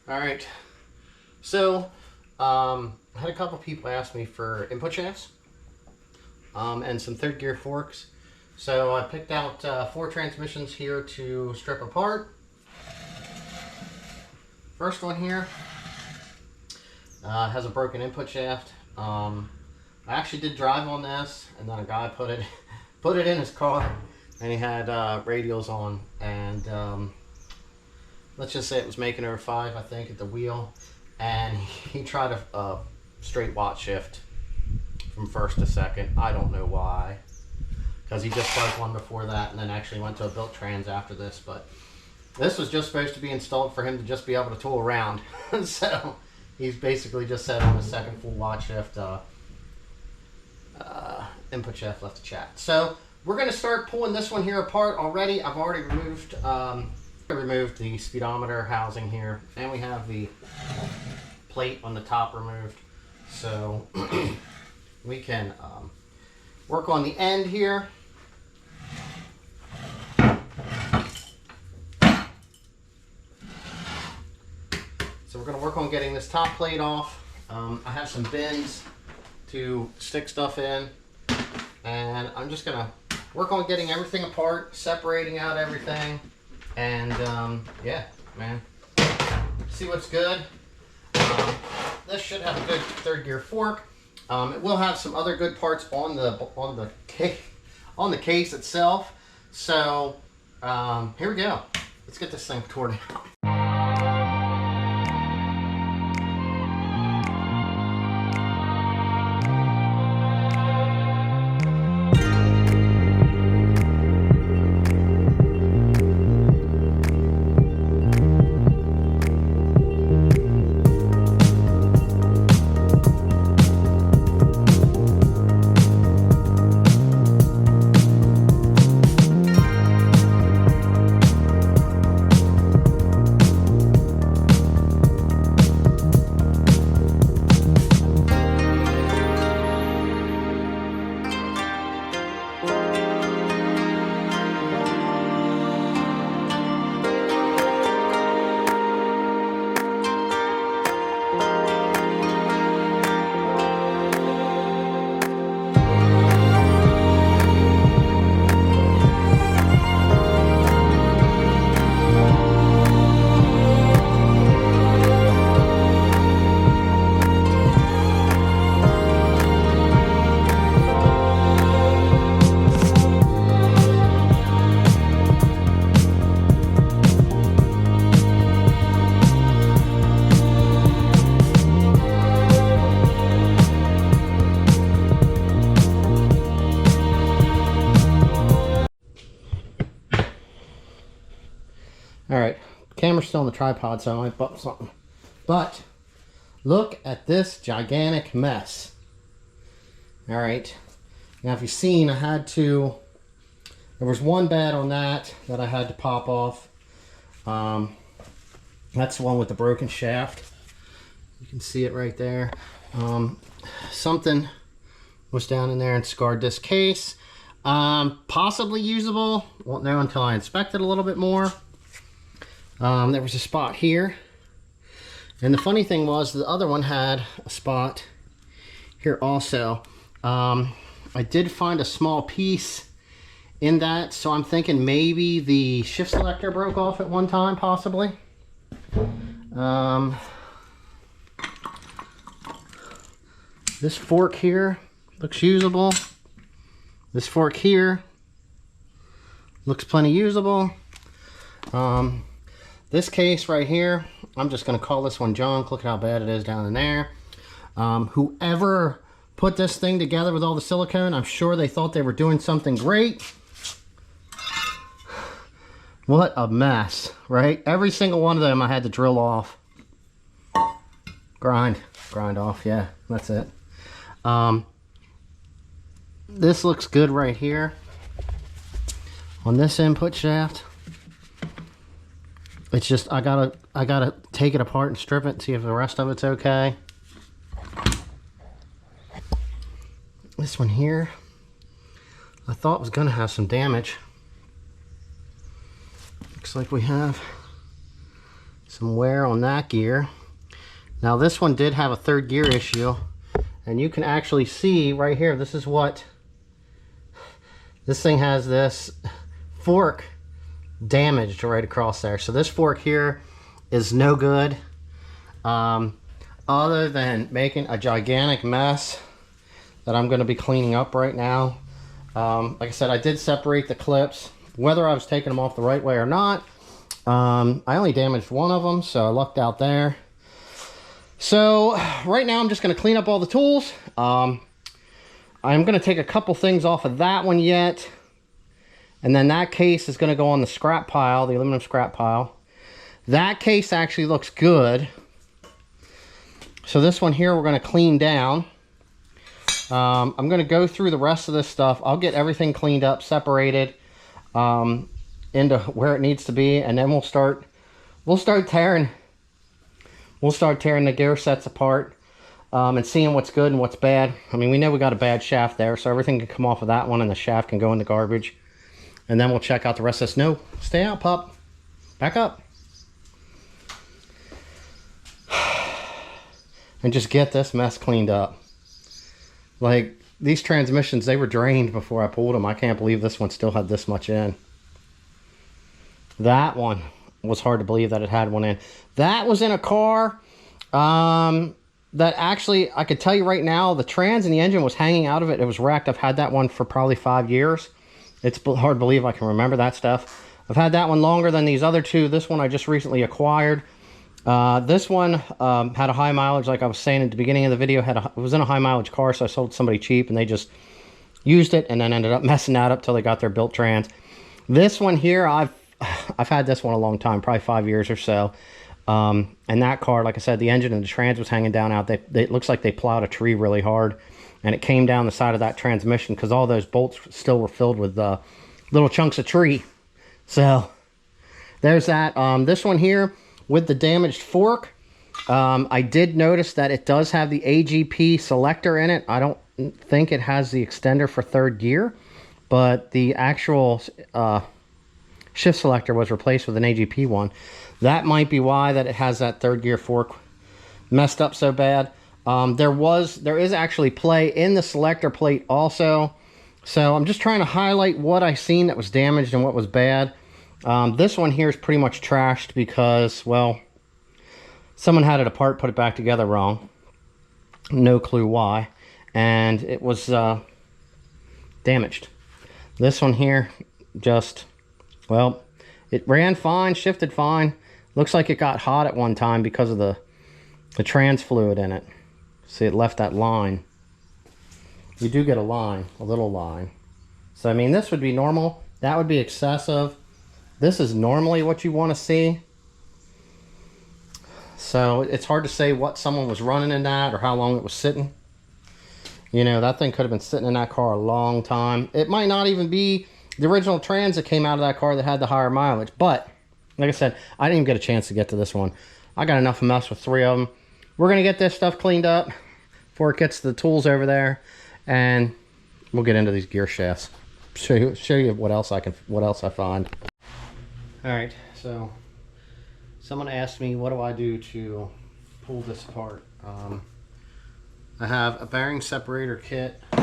All right. So, I had a couple people ask me for input shafts and some third gear forks. So I picked out 4 transmissions here to strip apart. First one here has a broken input shaft. I actually did drive on this, and then a guy put it in his car, and he had radials on, and let's just say it was making over 5, I think, at the wheel, and he tried a straight watt shift from first to second. I don't know why, because he just broke one before that, and then actually went to a built trans after this. But this was just supposed to be installed for him to just be able to tool around. So he's basically just set on a second full watt shift input shaft left to chat. So we're going to start pulling this one here apart already. I've already removed the speedometer housing here, and we have the plate on the top removed. So we can work on the end here. So we're going to work on getting this top plate off. I have some bins to stick stuff in, and I'm just going to work on getting everything apart, separating out everything, and yeah, man, see what's good. This should have a good third gear fork. It will have some other good parts on the case itself. So here we go. Let's get this thing torn out. Alright, camera's still on the tripod, so I might bump something. But look at this gigantic mess. Alright, now if you've seen, there was one bad on that I had to pop off. That's the one with the broken shaft. You can see it right there. Something was down in there and scarred this case. Possibly usable. Won't know until I inspect it a little bit more. There was a spot here, and the funny thing was the other one had a spot here also. I did find a small piece in that, so I'm thinking maybe the shift selector broke off at one time, possibly. This fork here looks usable. This fork here looks plenty usable. This case right here, I'm just going to call this one junk. Look at how bad it is down in there. Whoever put this thing together with all the silicone, I'm sure they thought they were doing something great. What a mess, right? Every single one of them I had to drill off. Grind off, yeah, that's it. This looks good right here on this input shaft. It's just I gotta take it apart and strip it and see if the rest of it's okay. This one here, I thought was gonna have some damage. Looks like we have some wear on that gear. Now this one did have a third gear issue, and you can actually see right here, this is what this thing has, this fork damaged right across there. So this fork here is no good, other than making a gigantic mess that I'm going to be cleaning up right now. Like I said, I did separate the clips. Whether I was taking them off the right way or not, I only damaged one of them, so I lucked out there. So right now I'm just going to clean up all the tools. I'm going to take a couple things off of that one yet, and then that case is going to go on the scrap pile, the aluminum scrap pile. That case actually looks good. So this one here we're going to clean down. I'm going to go through the rest of this stuff. I'll get everything cleaned up, separated into where it needs to be, and then we'll start tearing the gear sets apart, and seeing what's good and what's bad. I mean, we know we got a bad shaft there, so everything can come off of that one, and the shaft can go in the garbage. And then we'll check out the rest of this. No, stay out, pup. Back up. And just get this mess cleaned up. Like, these transmissions, they were drained before I pulled them. I can't believe this one still had this much in. That one was hard to believe that it had one in. That was in a car that actually, I could tell you right now, the trans and the engine was hanging out of it. It was wrecked. I've had that one for probably 5 years. It's hard to believe I can remember that stuff. I've had that one longer than these other two. This one I just recently acquired. This one had a high mileage, like I was saying at the beginning of the video. It was in a high mileage car, so I sold somebody cheap, and they just used it and then ended up messing that up till they got their built trans. This one here, I've had this one a long time, probably 5 years or so. And that car, like I said, the engine and the trans was hanging down out. It looks like they plowed a tree really hard, and it came down the side of that transmission because all those bolts still were filled with little chunks of tree. So there's that. This one here with the damaged fork, I did notice that it does have the AGP selector in it. I don't think it has the extender for third gear, but the actual shift selector was replaced with an AGP one. That might be why that it has that third gear fork messed up so bad. There is actually play in the selector plate also. So I'm just trying to highlight what I seen that was damaged and what was bad. This one here is pretty much trashed because, well, someone had it apart, put it back together wrong. No clue why. And it was damaged. This one here just, well, it ran fine, shifted fine. Looks like it got hot at one time because of the trans fluid in it. See, it left that line. You do get a line, a little line. So, I mean, this would be normal. That would be excessive. This is normally what you want to see. So it's hard to say what someone was running in that or how long it was sitting. You know, that thing could have been sitting in that car a long time. It might not even be the original trans that came out of that car that had the higher mileage. But, like I said, I didn't even get a chance to get to this one. I got enough mess with 3 of them. We're going to get this stuff cleaned up before it gets to the tools over there. And we'll get into these gear shafts. Show you what else I find. All right, so someone asked me, what do I do to pull this apart? I have a bearing separator kit. So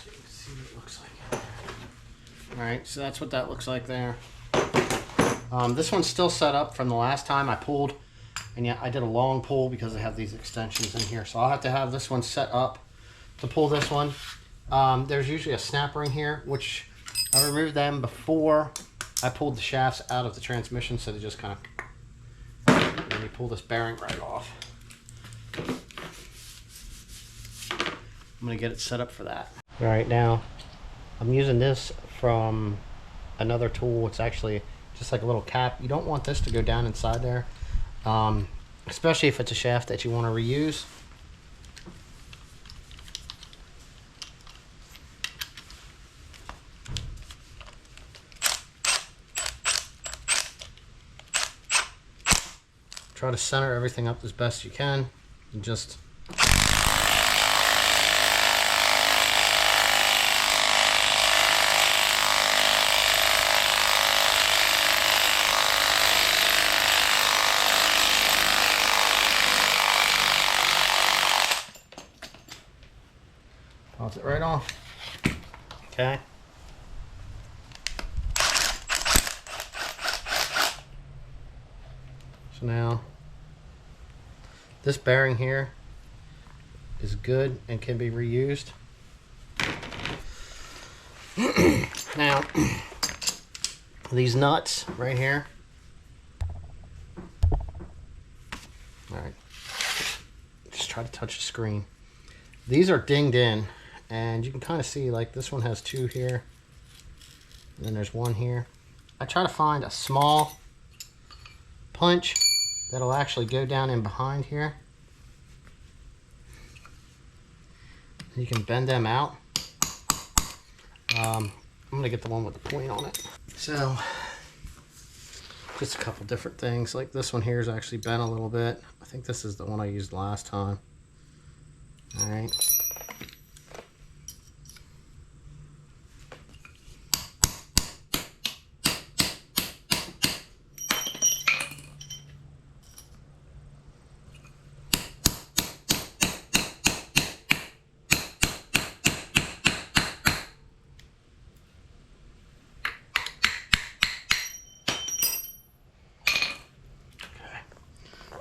you can see what it looks like. All right, so that's what that looks like there. This one's still set up from the last time I pulled, and yeah, I did a long pull because I have these extensions in here. So I'll have to have this one set up to pull this one. There's usually a snap ring here, which I removed them before I pulled the shafts out of the transmission, so they just kind of, let me pull this bearing right off. I'm going to get it set up for that. All right, now I'm using this from another tool. It's actually just like a little cap. You don't want this to go down inside there, especially if it's a shaft that you want to reuse. Try to center everything up as best you can, and just popped it right off. Okay. So now, this bearing here is good and can be reused. Now, these nuts right here. All right. Just try to touch the screen. These are dinged in, and you can kind of see, like, this one has 2 here, and then there's 1 here. I try to find a small punch that'll actually go down in behind here. You can bend them out. I'm gonna get the one with the point on it. So, just a couple different things. Like this one here is actually bent a little bit. I think this is the one I used last time. All right.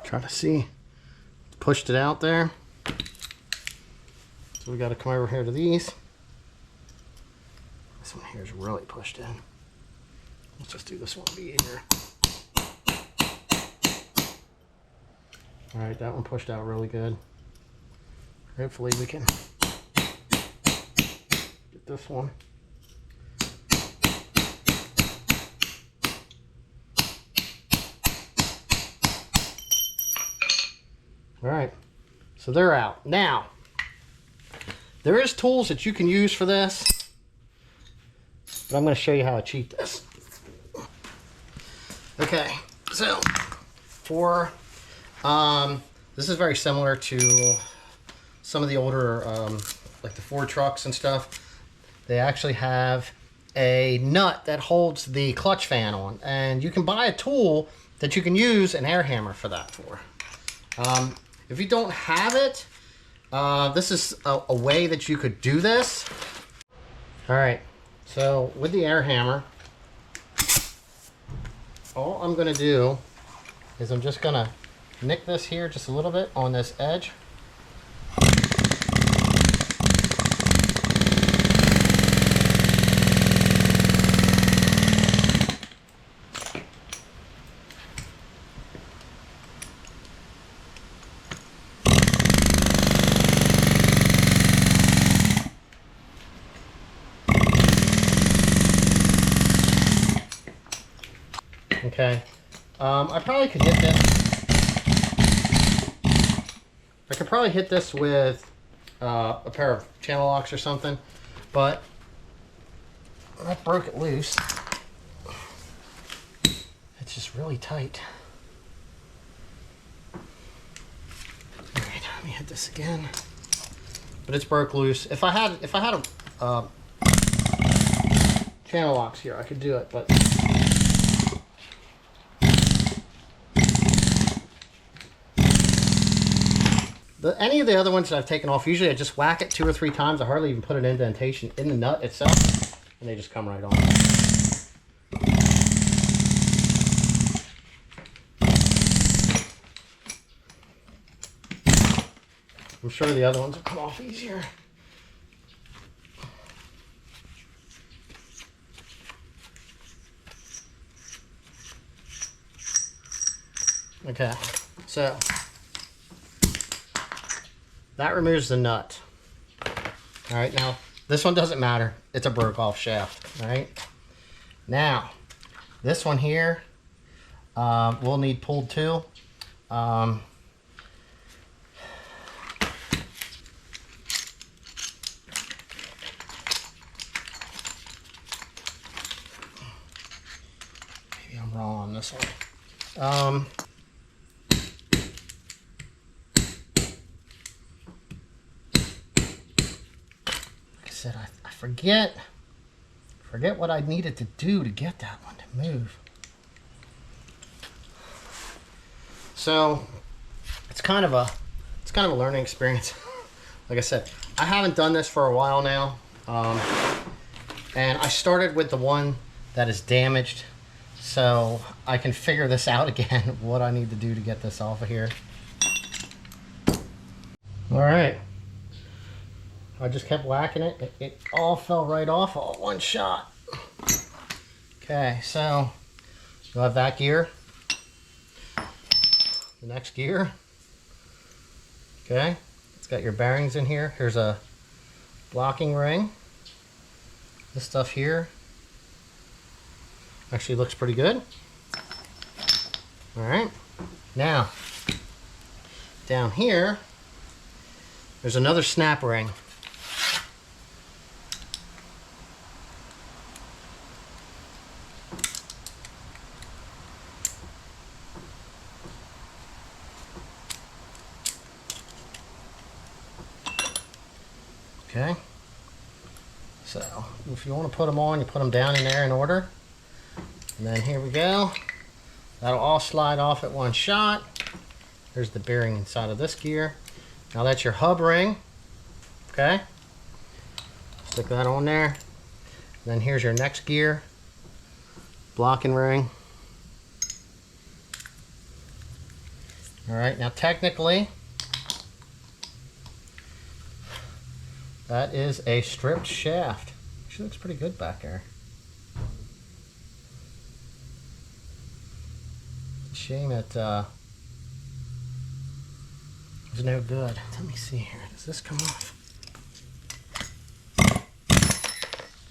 Try to see. Pushed it out there. So we got to come over here to these. This one here is really pushed in. Let's just do this one to be easier. All right, that one pushed out really good. Hopefully we can get this one. All right, so they're out. Now, there is tools that you can use for this, but I'm going to show you how to cheat this. Okay, so for, this is very similar to some of the older, like the Ford trucks and stuff. They actually have a nut that holds the clutch fan on, and you can buy a tool that you can use an air hammer for that for. If you don't have it, this is a way that you could do this. All right, so with the air hammer, all I'm gonna do is I'm just gonna nick this here just a little bit on this edge. Okay, I probably could hit this. I could probably hit this with a pair of channel locks or something, but I broke it loose. It's just really tight. All right, let me hit this again. But it's broke loose. If I had a channel locks here, I could do it, but. Any of the other ones that I've taken off, usually I just whack it 2 or 3 times. I hardly even put an indentation in the nut itself, and they just come right on. I'm sure the other ones will come off easier. Okay, so that removes the nut. All right, now this one doesn't matter. It's a broke off shaft, all right? Now, this one here, we'll need pulled too. Maybe I'm wrong on this one. I forget what I needed to do to get that one to move. So it's kind of a learning experience. Like I said, I haven't done this for a while now. And I started with the one that is damaged, so I can figure this out again, what I need to do to get this off of here. All right. I just kept whacking it. It all fell right off all at one shot. Okay, so you'll have that gear. The next gear. Okay, it's got your bearings in here. Here's a blocking ring. This stuff here actually looks pretty good. All right, now down here there's another snap ring. Okay, so if you want to put them on, you put them down in there in order. And then here we go. That'll all slide off at one shot. There's the bearing inside of this gear. Now that's your hub ring. Okay, stick that on there. And then here's your next gear. Blocking ring. All right, now technically, that is a stripped shaft. Actually looks pretty good back there. Shame it was no good. Let me see here. Does this come off?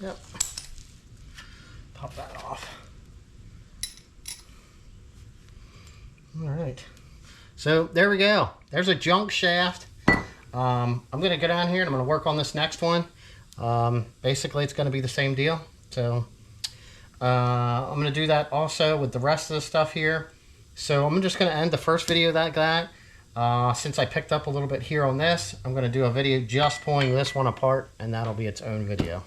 Yep. Pop that off. All right. So there we go. There's a junk shaft. I'm going to go down here and I'm going to work on this next one. Basically, it's going to be the same deal. So I'm going to do that also with the rest of the stuff here. So I'm just going to end the first video like that. Since I picked up a little bit here on this, I'm going to do a video just pulling this one apart, and that'll be its own video.